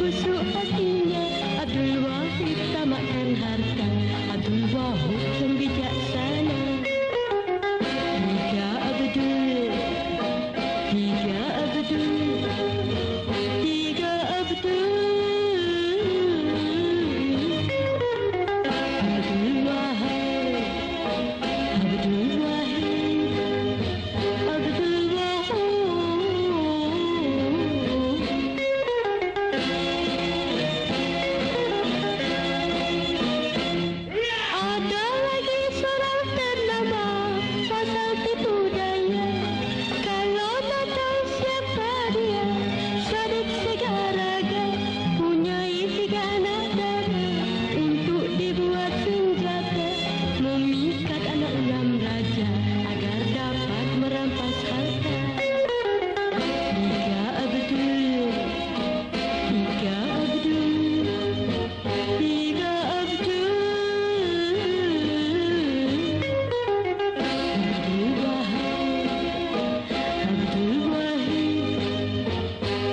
busuk hatinya. Abdul Wahid tamakkan harta, Abdul Wahid yang bijaksana. Tiga Abdul, tiga Abdul, tiga Abdul. Abdul Wahid, Abdul Wahid, Abdul Wahid. Ada lagi seorang ternama pasal tipu daya. Kalau nak tahu siapa dia, Sadiq Segaraga punyai 3 anak dara untuk dibuat senjata, memikat anak ulam raja agar dapat merampas harta. Tiga Abdul, tiga Abdul, tiga Abdul. Abdul Wahid,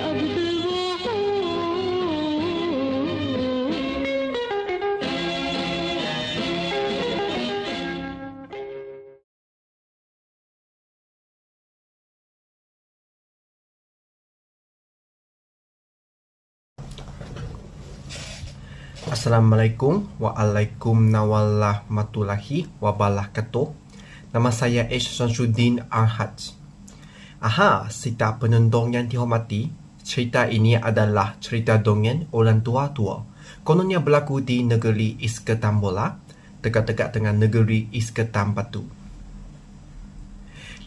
Abdul Wahid, Abdul Assalamualaikum warahmatullahi wabarakatuh. Nama saya H. Syamsuddin Arhaj. Sita penonton yang dihormati, cerita ini adalah cerita dongeng orang tua-tua. Kononnya berlaku di negeri Isketan Bola, dekat-dekat dengan negeri Isketan Batu.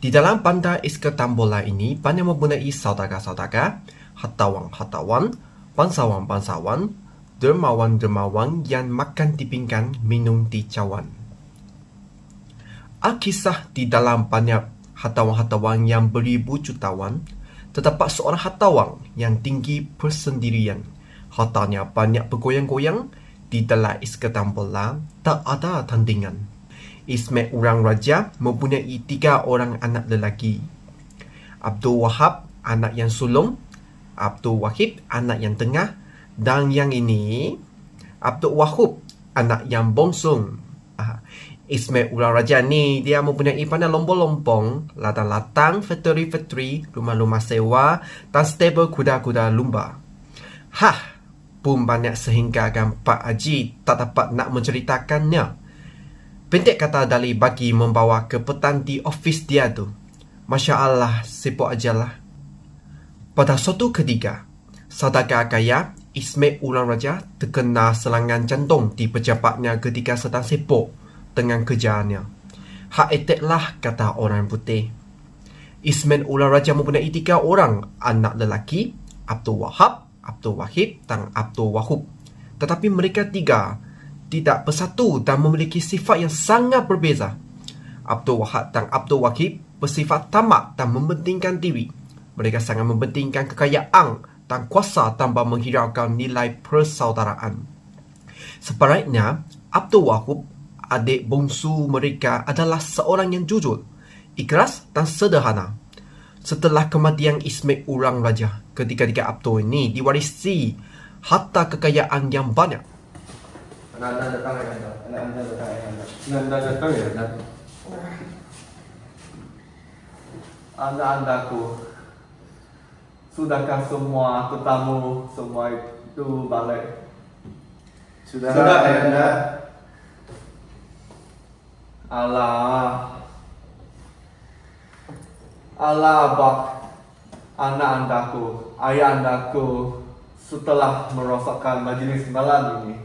Di dalam bandar Isketan Bola ini banyak mempunyai saudagar-saudagar, hartawan-hartawan, bangsawan-bangsawan, dermawan-dermawan yang makan di pinggan, minum di cawan. Alkisah di dalam banyak hartawan-hartawan yang beribu jutawan, terdapat seorang hartawan yang tinggi persendirian. Hartanya banyak bergoyang-goyang, di dalam Isketan Bola tak ada tandingan. Ismet orang raja mempunyai 3 orang anak lelaki. Abdul Wahab, anak yang sulung, Abdul Wahid, anak yang tengah, dan yang ini Abdul Wahub, anak yang bongsung. Ismet Ular Raja ni dia mempunyai pandai lompong-lompong, ladang-ladang, factory-factory, rumah-rumah sewa dan stable kuda-kuda lumba. Pun banyak sehingga Pak Haji tak dapat nak menceritakannya. Pendek kata Dali bagi membawa ke petan di ofis dia tu. Masya Allah, sibuk ajalah. Pada suatu ketika, saudagar kaya Ismet Ular Raja terkena serangan jantung di pejabatnya ketika sedang sibuk dengan kerjaannya. Hak attack kata orang putih. Ismet Ular Raja mempunyai 3 orang anak lelaki, Abdul Wahab, Abdul Wahid dan Abdul Wahub. Tetapi mereka 3 tidak bersatu dan memiliki sifat yang sangat berbeza. Abdul Wahab dan Abdul Wahid bersifat tamak dan mementingkan diri. Mereka sangat mementingkan kekayaan dan kuasa tanpa menghiraukan nilai persaudaraan. Sebaliknya, Abdul Wahub, adik bongsu mereka, adalah seorang yang jujur, ikhlas dan sederhana. Setelah kematian Ismet Ular Raja, ketiga-tiga Abdul ini diwarisi harta kekayaan yang banyak. Anda datang ya Anda. Anda datang ya Anda. Anda datang ya Anda. Anda-andaku, sudahkah semua tetamu semua itu balik? Sudah ya Anda. Allah bak anak-andaku, ayah-andaku setelah merosakkan majelis malam ini.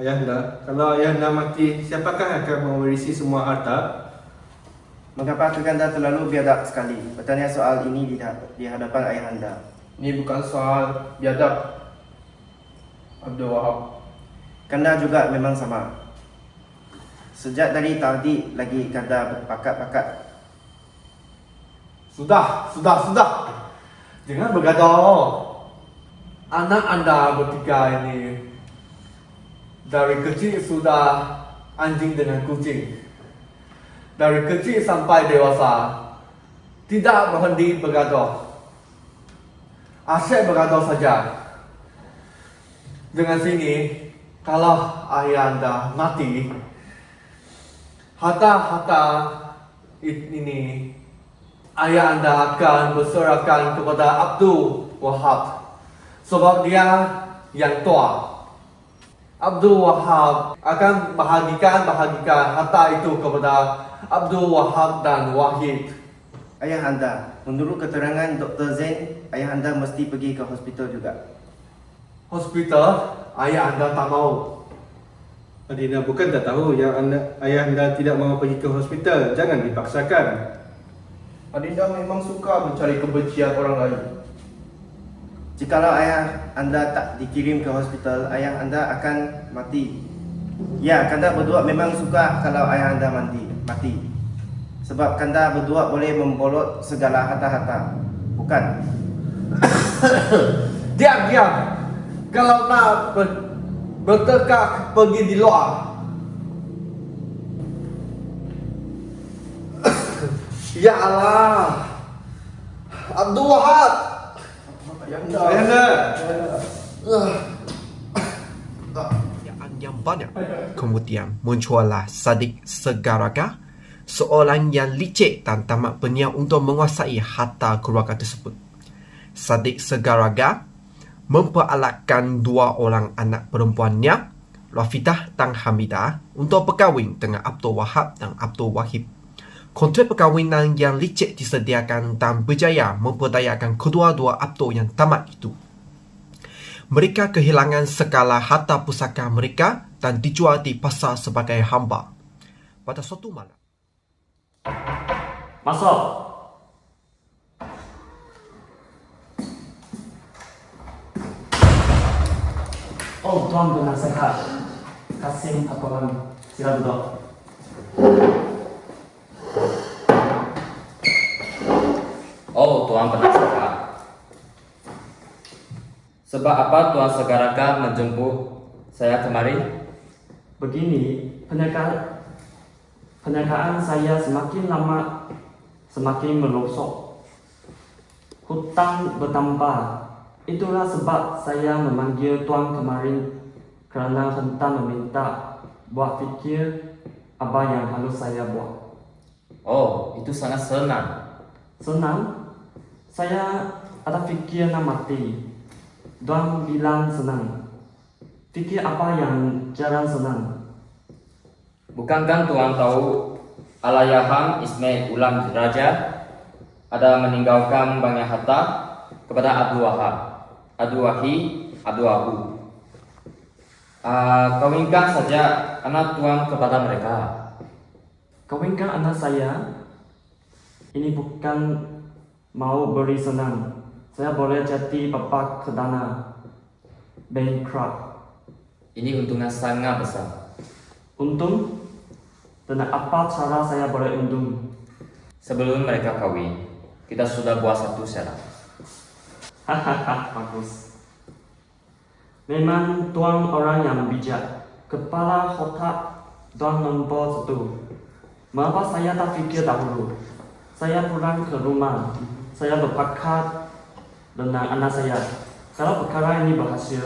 Ayahanda, kalau ayahanda mati, siapakah akan mewarisi semua harta? Mengapa Kakanda terlalu biadab sekali bertanya soal ini di hadapan ayahanda? Ini bukan soal biadab, Abdul Wahab. Kanda juga memang sama. Sejak dari tadi lagi Kanda berpakat-pakat. Sudah. Jangan bergaduh. Anak anda bertiga ini dari kecil sudah anjing dengan kucing. Dari kecil sampai dewasa tidak berhenti bergaduh. Asyik bergaduh saja. Dengan sini, kalau ayah anda mati, harta-harta ini ayah anda akan berserahkan kepada Abdul Wahab sebab dia yang tua. Abdul Wahab akan bahagikan harta itu kepada Abdul Wahab dan Wahid. Ayah anda, menurut keterangan Dr. Zain, ayah anda mesti pergi ke hospital juga. Hospital, ayah anda tak mau. Adina bukan tak tahu yang ayah anda tidak mahu pergi ke hospital. Jangan dipaksakan. Adinda memang suka mencari kebencian orang lain. Jikalau ayah anda tak dikirim ke hospital, ayah anda akan mati. Ya, kanda berdua memang suka kalau ayah anda mati. Sebab kanda berdua boleh membolot segala harta-harta. Bukan? Diam. Kalau nak bertekak pergi di luar. Ya Allah. Abdul Wahab. Ayah anda. Yang banyak. Kemudian muncullah Sadiq Segaraga, seorang yang licik dan tamat berniat untuk menguasai harta keluarga tersebut. Sadiq Segaraga memperalatkan dua orang anak perempuannya, Rafidah dan Hamidah, untuk berkahwin dengan Abdul Wahab dan Abdul Wahid. Kontrak perkahwinan yang licik disediakan dan berjaya memperdayakan kedua-dua Abdul yang tamat itu. Mereka kehilangan segala harta pusaka mereka dan dijual di pasar sebagai hamba. Pada suatu malam, Masuk. Oh, Tuan penasehat. Kasim Apolan. Sila duduk. Oh, Tuan penasehat. Sebab apa Tuan Segaraga menjemput saya kemari? Begini, perniagaan saya semakin lama semakin merosot. Hutang bertambah. Itulah sebab saya memanggil Tuan kemarin kerana hendak meminta buat fikir apa yang harus saya buat. Oh, itu sangat senang. Senang? Saya ada fikir nak mati. Tuan bilang senang. Fikir apa yang jarang senang? Bukankah Tuan tahu Allahyarham Ismail Ulam Raja ada meninggalkan banyak harta kepada Abdul Wahab, Abdul Wahid, Abdul Abu. Kawinkan saja anak Tuan kepada mereka. Kawinkan anak saya. Ini bukan mau beri senang. Saya boleh jadi bapa kedana. Bankrupt. Ini untungnya sangat besar. Untung? Dan apa cara saya boleh untung? Sebelum mereka kawin, kita sudah buat satu syarat. Hahaha, bagus. Memang Tuan orang yang bijak. Kepala otak Tuan nombor 1. Mengapa saya tak fikir dahulu? Saya pulang ke rumah. Saya berpakat dengan anak saya. Kalau perkara ini berhasil,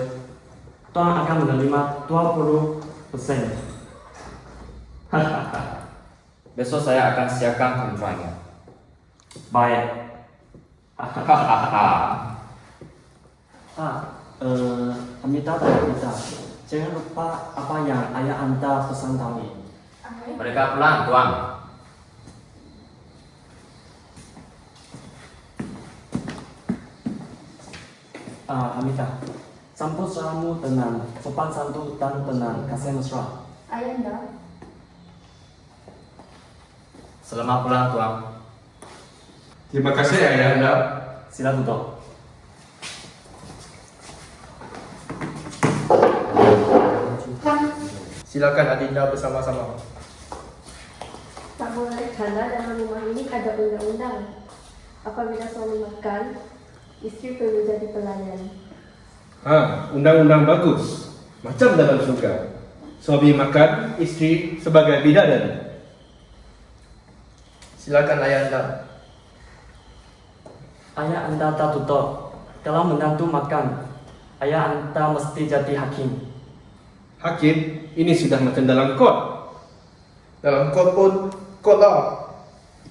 Tuan akan menerima 20%. Hahaha. Besok saya akan siapkan kontraknya. Baik. Amita dan Amita, jangan lupa apa yang ayah anda pesan tadi. Mereka pulang, Tuan. Amita, sambut salammu dengan sopan santun dan dengan kasih mesra. Ayanda, Selamat pulang, Tuan. Terima kasih ayah anda. Sila duduk. Silakan Adinda bersama-sama. tak boleh karena dalam rumah ini ada undang-undang. Apabila suami makan, istri perlu jadi pelayan. Undang-undang bagus. Macam dalam surga. Suami makan, istri sebagai bidadari. Silakan Ayanda. Ayah anda tak tutup. Kalau menantu makan, ayah anda mesti jadi hakim. Hakim, ini sudah macam dalam kot. Dalam kot pun, kot lah.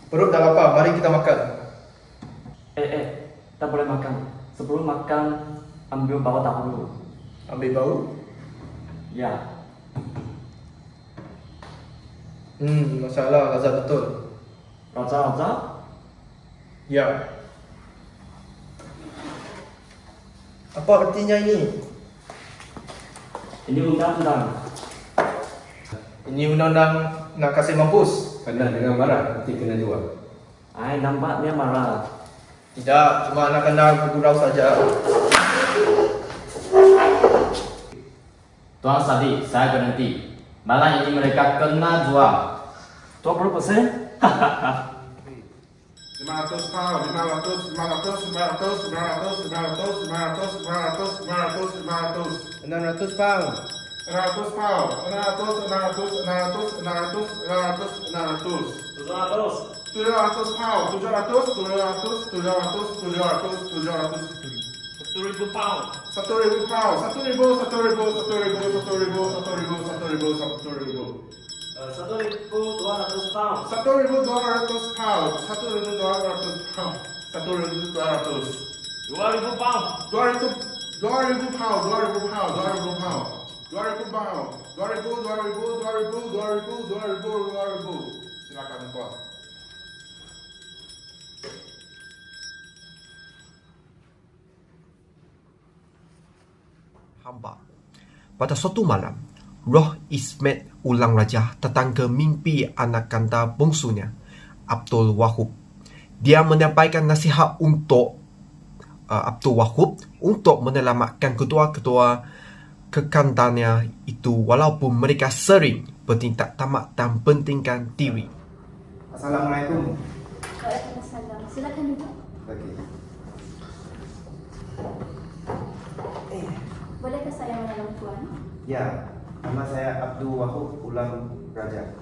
Perut dah lapar, mari kita makan. Tak boleh makan. Sebelum makan, ambil bawah dahulu. Ambil bau. Ya. Masalah, lazat betul. Raja. Ya. Apa artinya ini? Ini undang-undang. Ini undang-undang nak kasih mampus. Karena dengan marah, nanti kena jual. Nampaknya marah. Tidak, cuma nak kena bergurau saja. Tuan Sadiq, saya berhenti. Malam ini mereka kena jual. 20%? 500 pound, 500, 500, 500, 500, 500, 500, 500, 500, 500. 600 pound. 600 pound, 600, 600, 600, 600, 600. 700 pound, 700, 700, 700, 700, 700. 1.000 pound. 1.000 pound, 1.000, 1.000, 1.000, 1.000, 1.000, 1.000, 1.000. 1.200 pound. 1.200 pound, 1.200 pound, 1.200. 2.000 pound. 2.000 pound, 2.000 pound, 2.000 pound. 2.000 pound, 2.000. Silakan tuan. Hamba. Pada suatu malam, Roh Ismet Ulang Raja datang ke mimpi anak kanta bongsunya, Abdul Wahub. Dia menyampaikan nasihat untuk Abdul Wahub untuk menyelamatkan ketua-ketua kekantannya itu walaupun mereka sering bertindak tamak dan pentingkan diri. Assalamualaikum. Waalaikumsalam. Silakan duduk. Okey. Bolehkah saya menolong tuan? Ya, nama saya Abdul Wahub Ulam Raja.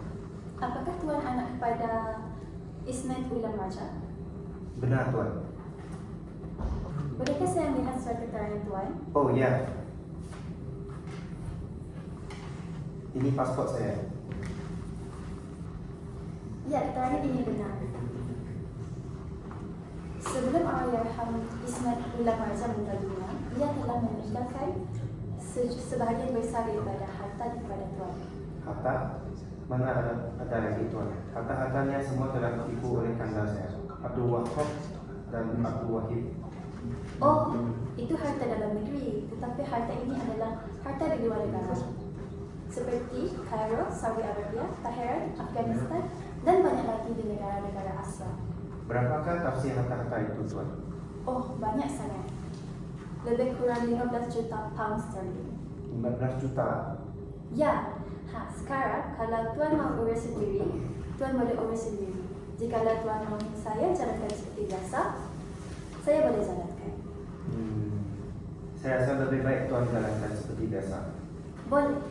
Apakah tuan anak kepada Ismet Ulam Raja? Benar tuan. Bolehkah saya melihat surat keterangan tuan? Oh ya. Ini pasport saya. Ya, keterangan ini benar. Sebelum Allahyarham Ismet Ulam Raja meninggal dunia, ia telah meninggalkan sebahagian besar daripada harta kepada tuan. Harta? Mana ada lagi tuan? Harta-hartanya semua telah ditipu oleh kanda saya, Abdul Wahab dan Abdul Wahid. Oh, itu harta dalam negeri, tetapi harta ini adalah harta di luar negara. Seperti Kairo, Saudi Arabia, Tehran, Afghanistan, dan banyak lagi di negara-negara asal. Berapakah tafsir harta-harta itu tuan? Oh, banyak sangat. Lebih kurang 15 juta pound sterling. 15 juta. Ya, sekarang kalau tuan mau urus sendiri, tuan boleh urus sendiri. Jika tuan mau saya jalankan seperti biasa, saya boleh jalankan. Saya rasa lebih baik tuan jalankan seperti biasa. Boleh.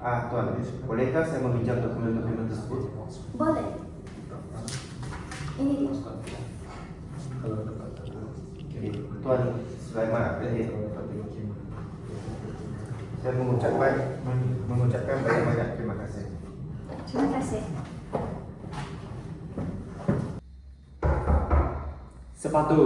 Tuan, bolehkah saya meminjam dokumen-dokumen tersebut? Boleh. Ini dia. Tuan Sulaiman Abdul, saya mengucapkan banyak-banyak terima kasih. Terima kasih. Sepatu.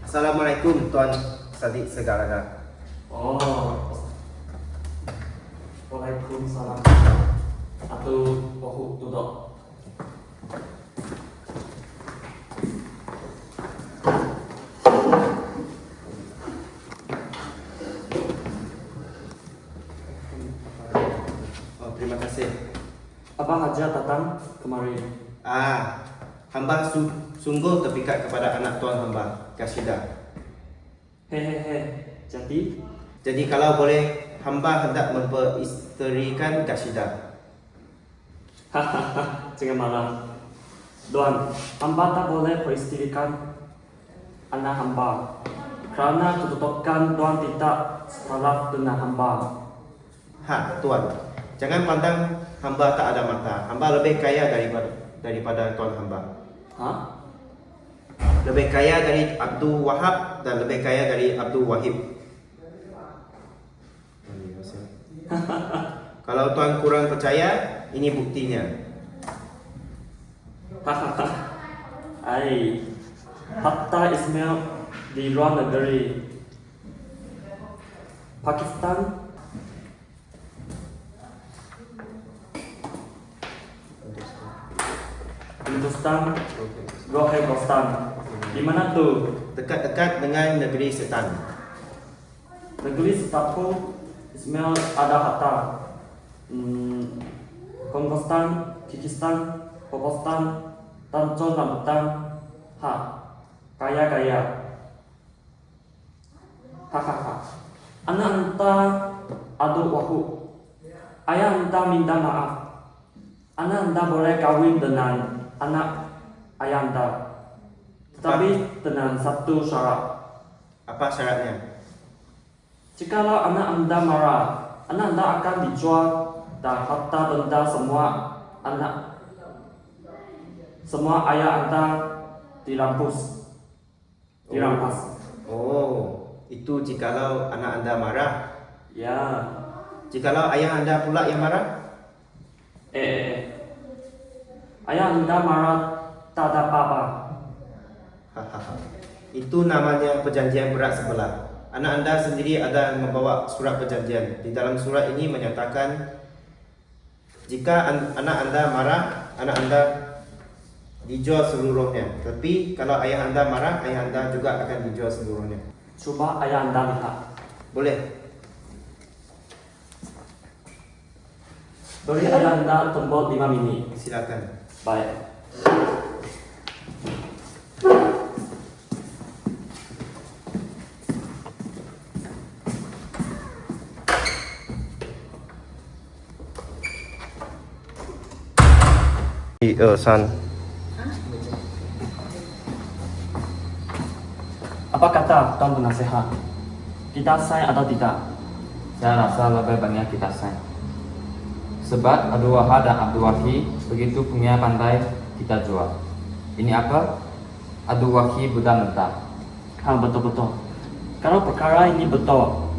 Assalamualaikum Tuan Sadiq Segaraga. Oh. Waalaikumsalam. Abdul Wahub duduk. Terima kasih. Apa hajat datang kemari? Hamba sungguh terpikat kepada anak tuan hamba, Kasida. Hehehe. Jadi kalau boleh, hamba hendak memperisterikan Kasida. hahaha, jangan marah. Tuan, hamba tak boleh peristrikan anak hamba karena kedudukan tuan tidak setaraf dengan hamba. Tuan, Jangan pandang hamba tak ada mata. Hamba lebih kaya daripada Tuan hamba. Hah? Lebih kaya dari Abdul Wahab dan lebih kaya dari Abdul Wahib. Kalau Tuan kurang percaya, ini buktinya. Ai, Hatta Ismail di luar negeri Pakistan, Hindustan, Rohingya. Di mana tuh? Dekat-dekat dengan negeri setan. Negeri Setapu Ismail ada harta. Kongkostan, Kyrgyzstan, Pakistan, Tanzon Rambutan, kaya-kaya. Hahaha. Anak anda aduh wahu. Ayah anda minta maaf. Anak anda boleh kawin dengan anak ayah anda. Tetapi dengan satu syarat. Apa syaratnya? Jikalau anak anda marah, anak anda akan dijual dan harta benda semua ayah anda dirampas. Oh, itu jikalau anak anda marah. Ya. Jikalau ayah anda pula yang marah? Ayah anda marah tak ada apa-apa. Hahaha. Itu namanya perjanjian berat sebelah. Anak anda sendiri ada membawa surat perjanjian. Di dalam surat ini menyatakan jika anak anda marah, anak anda dijual seluruhnya. Tapi kalau ayah anda marah, ayah anda juga akan dijual seluruhnya. Coba ayah anda lihat. Boleh? Beri ayah anda tempat 5 minit. Silakan. Baik. Apa kata Tuan Penasehat? Kita sign atau tidak? Saya rasa lebih banyak kita sign. Sebab Abdul Wahab dan Abdul Wahid begitu punya pandai kita jual. Ini apa? Abdul Wahid budak mentah. Betul-betul. Kalau perkara ini betul,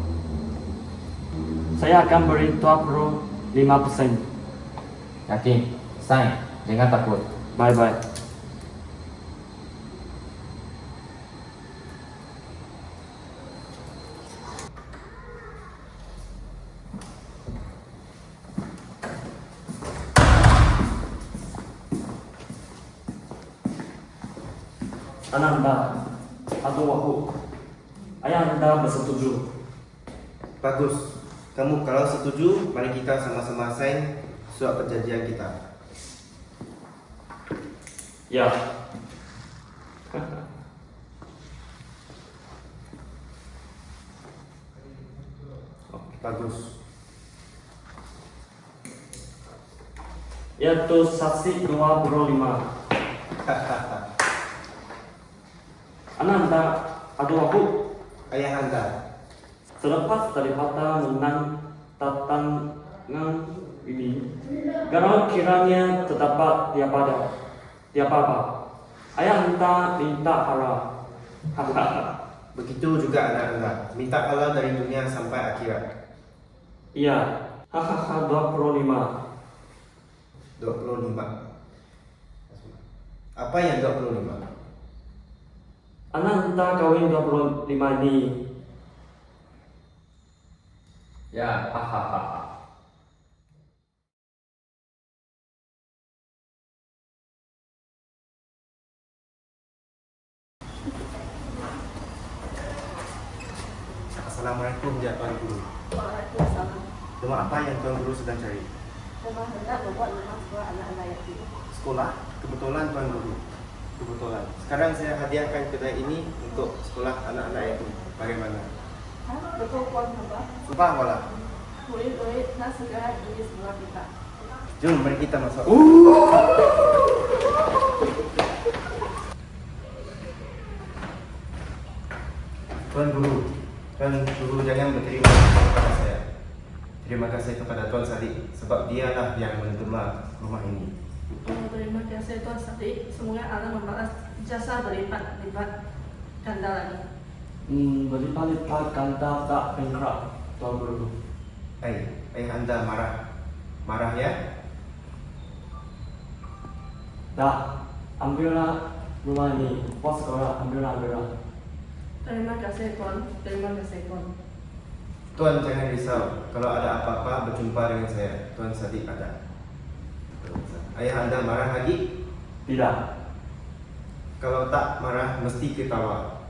saya akan beri 25%. Yakin? Sign. Jangan takut. Bye-bye. Anak anda atau aku, ayah anda bersetuju. Bagus. Kamu kalau setuju, mari kita sama-sama sign surat perjanjian kita. Ya. Bagus. Yaitu saksi 25. Anak anda atau aku, Ayah anda. selepas daripada menang tantangan ini, kalau kiranya terdapat tiapa-apa, ayah anda minta halal. Begitu juga anak anda. Minta halal dari dunia sampai akhirat. Iya, 25. 25. Apa yang 25? Anak anda kawin 25 ini. Ya, hahaha. Assalamualaikum ya Tuan Guru. Waalaikumsalam. Rumah apa yang Tuan Guru sedang cari? Rumah hendak membuat rumah sekolah anak-anak yatim. Sekolah? Kebetulan Tuan Guru. Kebetulan. Sekarang saya hadiahkan kedai ini untuk sekolah anak-anak yatim. Bagaimana? Betul Puan Hamba. Sumpah wala. Murid-murid nak segera ini semua kita. Jom mari kita masuk. Tuan Guru jangan berterima kasih kepada saya. Terima kasih kepada Tuan Sadiq sebab dialah yang menggema rumah ini. Terima kasih Tuan Sadiq. Semoga Allah membalas jasa berlipat-lipat ganda lagi. Berlipat-lipat ganda tak bankrupt, Tuan Guru. Ayah anda marah ya? Tak, ambillah rumah ini. Bos sekolah, ambillah. Terima kasih Tuan. Terima kasih Tuan. Tuan jangan risau, kalau ada apa-apa berjumpa dengan saya. Tuan Sadiq ada. Ayah anda marah lagi? Tidak. Kalau tak marah mesti ketawa.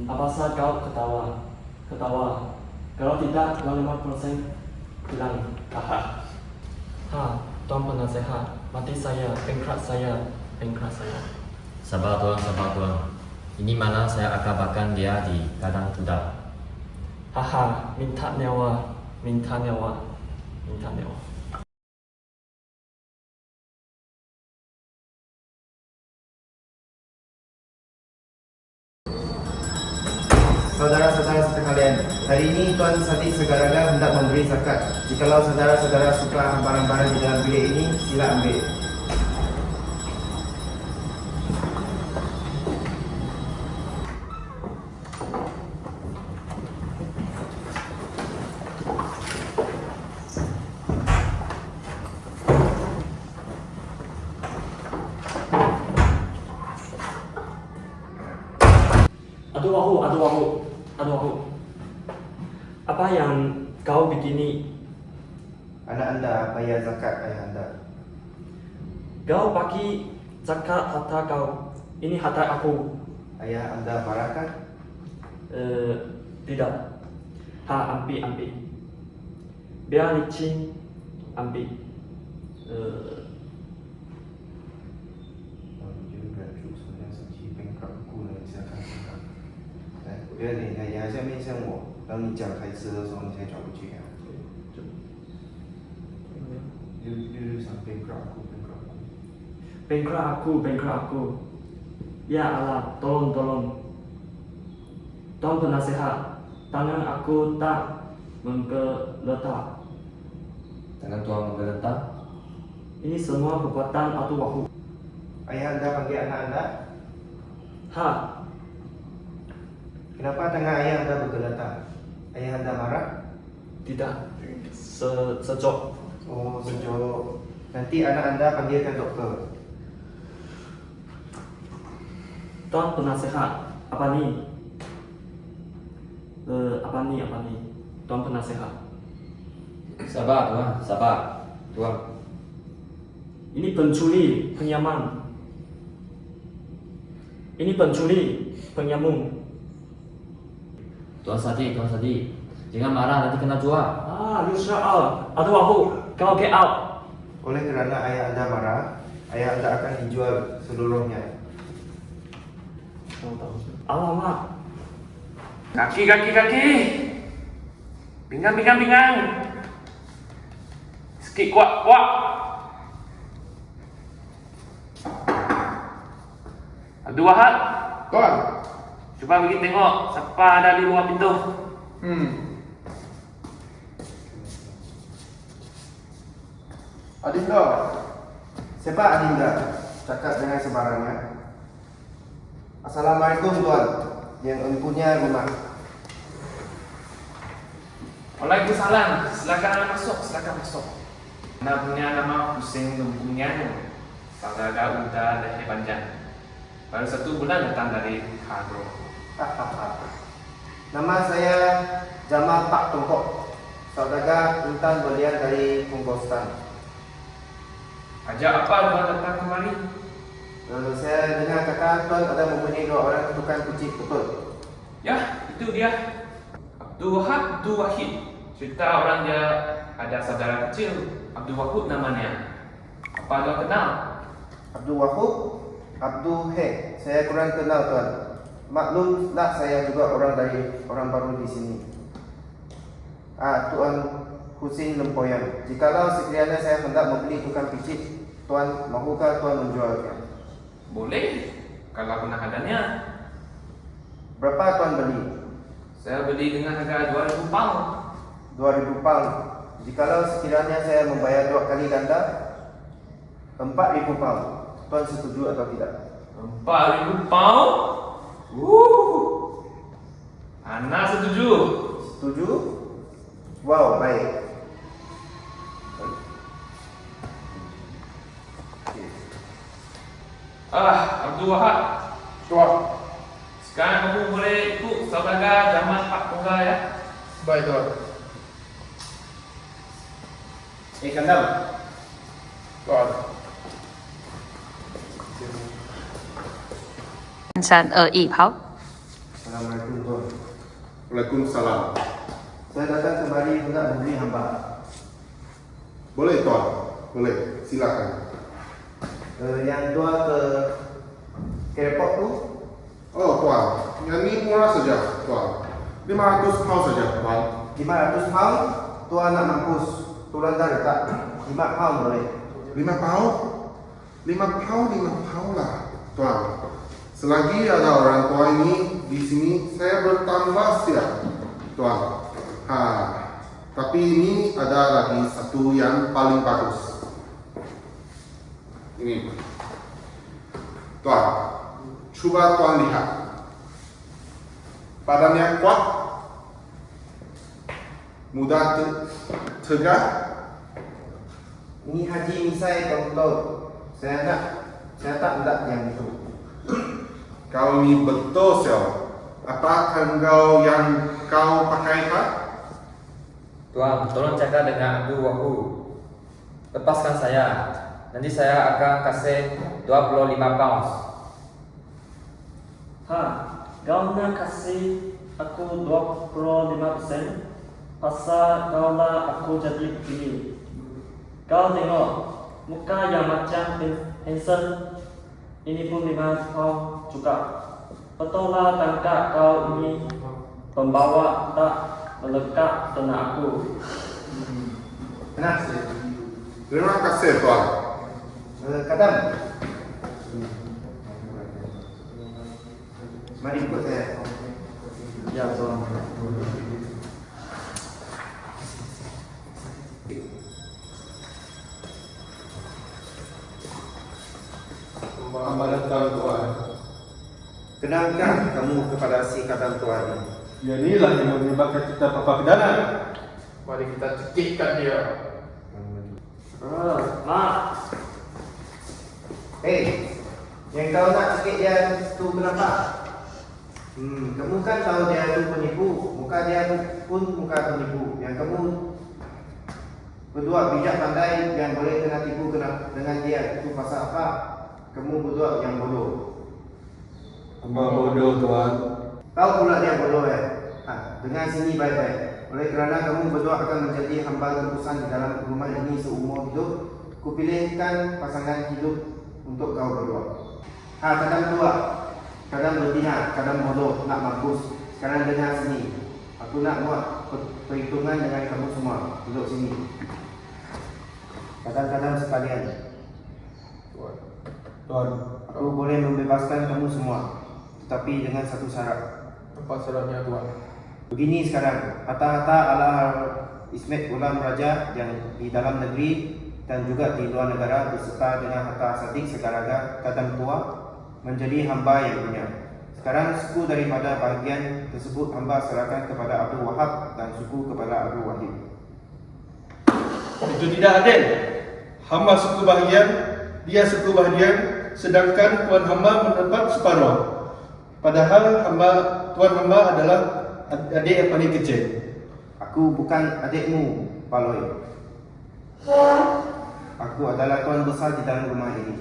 Apa saja kau ketawa. Kalau tidak, 25% hilang. Tuan penasehat, mati saya, bankrupt saya. Sabar tuan. Ini mana saya akabakan dia di kandang kuda. Minta nyawa. Saudara-saudara sekalian, hari ini Tuan Sadiq Segaraga hendak memberi zakat. Jikalau saudara-saudara suka barang-barang di dalam bilik ini, sila ambil. Aduh aku. Apa yang kau begini? Anak anda bayar zakat ayah anda. Kau bagi zakat harta kau. Ini harta aku. Ayah anda marah kan? Tidak. Ambil. Biar licin, ambil.我觉得你还是要面向我，当你讲台词的时候，你才转过去啊。又想bankrupt aku. Ya Allah, tolong. Tuan penasehat, tangan aku tak menggeletar. Tangan tuan menggeletar? Ini semua perbuatan Atu Wahu. Ayah anda panggil anak anda? Kenapa tangan ayah anda bergeletar? Ayah anda marah? Tidak. Sejok. Oh, sejok. Nanti anak anda panggilkan doktor. Tuan penasehat, apa ni? Apa ni? Tuan penasehat. Sabar tuan. Ini pencuri, penyamun. Tuan Sadiq, jangan marah nanti kena jual. You shut up. Atu Wahu, kau get out. Oleh kerana ayah anda marah, ayah anda akan dijual seluruhnya. Alamak. Kaki. Pinggang. Sikit kuat. Abdul Wahab. Tuan. Cuba pergi tengok siapa ada di luar pintu. Adinda. Siapa Adinda? Cakap dengan sembarangnya. Assalamualaikum tuan, yang empunya rumah. Waalaikumsalam. Silakan masuk. Anda punya nama Hussein Lumpunya. Saudara udah dah panjang. Baru 1 bulan datang dari Cairo. Nama saya Jamal Pak Tongkok. Saudara intan berlian dari Punggostan. Ajak apa tuan datang kemari? Saya dengar kata tuan ada mempunyai 2 orang tukang kucing, betul? Ya, itu dia. Abdul Wahab, Abdul Wahid. Cerita orang dia ada saudara kecil, Abdul Wahab namanya. Apa tuan kenal? Abdul Wahab, Abdul Hek. Saya kurang kenal tuan. Maklumlah saya juga orang baru di sini. Tuan Husin Lempoyan. Jikalau sekiranya saya hendak membeli tukang pijit, tuan mahukah tuan menjualnya? Boleh, kalau pernah adanya. Berapa tuan beli? Saya beli dengan harga 2,000 pound. 2,000 pound. Jikalau sekiranya saya membayar 2 kali ganda, 4,000 pound. Tuan setuju atau tidak? 4,000 pound? Ana setuju. Setuju? Wow, baik. Abdul Wahab. Tuan. Sekarang kamu boleh ikut saudagar Jamal Pak Tunggal ya. Baik tuan. Kandam. Tuan. San ở ỉ hóc. Assalamualaikum tuan. Waalaikumsalam. Saya datang kembali hendak membeli hamba. Boleh tuan. Boleh. Silakan. Yang dua ke Kerepok tu? Oh tuan. Yang ni murah saja tuan. 500 pound saja tuan. 500 pound. Tuan nak mampus. Tuan dah letak 5 pound boleh. 5 pound? 5 pound lah tuan. Selagi ada orang tua ini di sini, saya bertambah siap tuan. Tapi ini ada lagi satu yang paling bagus. Ini tuan, coba tuan lihat. Badannya kuat, mudah tegak. Ini Haji Misai Tonton. Saya tak hendak yang itu. Kau ini betul sial. Apakah yang kau pakai pak? Tuan, tolong jaga dengan Abdul Wahab. Lepaskan saya. Nanti saya akan kasih 25 pounds. Kau nak kasih aku 25%? Pasal kau lah aku jadi begini. Kau tengok, muka yang macam handsome, ini pun 5 pound juga. Betul lah tangkap kau ini pembawa tak melekat dengan aku. Nah, Terima kasih tuan. Kadam. Mari ikut saya. Ya tuan. Selamat datang tuan. Kenalkan kamu kepada si Kadam tuan. Ya inilah yang menyebabkan kita papa kedana. Mari kita cekikkan dia. Mak. Yang kau nak cekik dia tu kenapa? Kamu kan tahu dia tu penipu. Muka dia pun muka penipu. Yang kamu berdua bijak pandai yang boleh kena tipu dengan dia. Itu pasal apa? Kamu berdua yang bodoh. Hamba bodoh tuan. Tahu pula dia bodoh ya? Dengar sini baik-baik. Oleh kerana kamu berdua akan menjadi hamba terusan di dalam rumah ini seumur hidup, kupilihkan pasangan hidup untuk kau berdua. Kadang tua, kadang berpihak, kadang bodoh, nak mampus. Sekarang dengar sini. Aku nak buat perhitungan dengan kamu semua. Duduk sini. Kadang-kadang sekalian. Tuan, Aku boleh membebaskan kamu semua, tetapi dengan satu syarat. apa syaratnya tuan? Begini sekarang, harta-harta ala Ismet Ulam Raja yang di dalam negeri dan juga di luar negara beserta dengan harta asadik segala kadang tua menjadi hamba yang punya. Sekarang suku daripada bahagian tersebut hamba serahkan kepada Abdul Wahab dan suku kepada Abdul Wahid. Itu tidak adil. Hamba suku bahagian, dia suku bahagian, sedangkan tuan hamba mendapat separuh. Padahal tuan hamba adalah adik yang paling kecil. Aku bukan adikmu, Paloi. Aku adalah tuan besar di dalam rumah ini.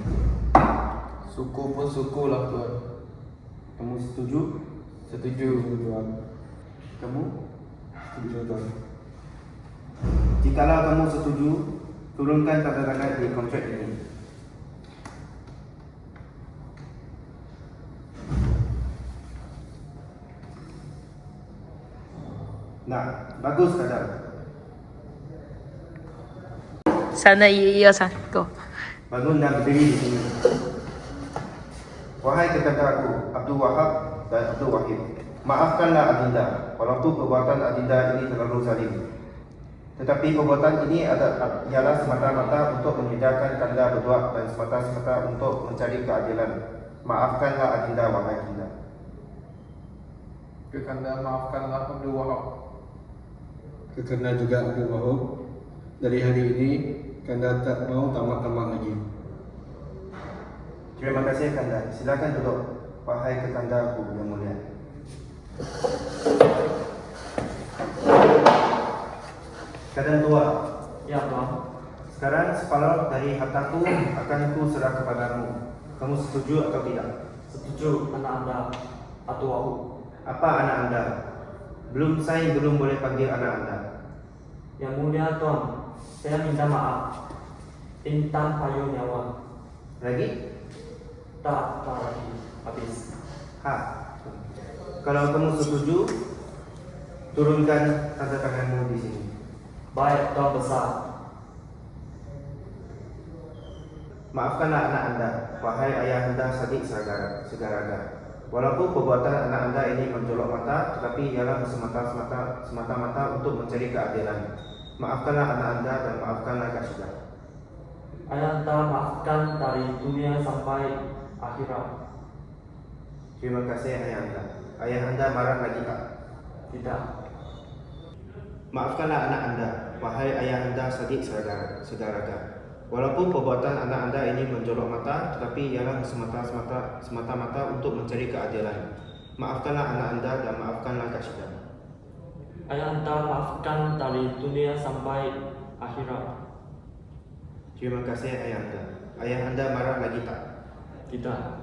Suku pun suku lah tuan. Kamu setuju? Setuju tuan. Kamu? Setuju tuan. Jikalau kamu setuju, turunkan tanda tangan di kontrak ini. Nah, bagus kadang. 3二1 2 3 go. Bangun dan berdiri di sini. Wahai kekasihku, Abdul Wahab dan Abdul Wahid, maafkanlah Adinda, walaupun perbuatan Adinda ini terlalu zalim. Tetapi perbuatan ini ialah semata-mata untuk menyediakan kanda berdua dan semata-mata untuk mencari keadilan. Maafkanlah adinda, wahai adinda. Kekanda maafkanlah Abdul Wahab. Kerana juga Abdul Wahab, dari hari ini Kanda tak mau tamat-tamat lagi. Terima kasih Kanda. Silakan duduk, wahai Kekanda aku yang mulia. Keadaan tua. Ya Tuan. Sekarang separuh dari hartaku akan ku serah kepadamu. Kamu setuju atau tidak? Setuju anak anda atau aku. Apa anak anda? Saya belum boleh panggil anak anda. Yang mulia Tuan, saya minta maaf. Intan Payu Nyawa. Lagi? Tak lagi. Habis. Kalau kamu setuju, turunkan tanda tanganmu di sini. Baik Tuan Besar. Maafkanlah anak anda, wahai ayah anda Sadik Segaraga. Walaupun perbuatan anak anda ini mencolok mata, tetapi ialah semata-mata untuk mencari keadilan. Maafkanlah anak anda dan maafkanlah Kashida. Ayah anda maafkan dari dunia sampai akhirat. Terima kasih ayah anda. Ayah anda marah lagi tak? Tidak. Maafkanlah anak anda, wahai ayah anda Sadik Segaraga. Walaupun perbuatan anak anda ini mencolok mata, tetapi ialah semata-mata untuk mencari keadilan. Maafkanlah anak anda dan maafkanlah Kashida. Ayah anda maafkan dari dunia sampai akhirat. Terima kasih ayah anda. Ayah anda marah lagi tak? Tidak.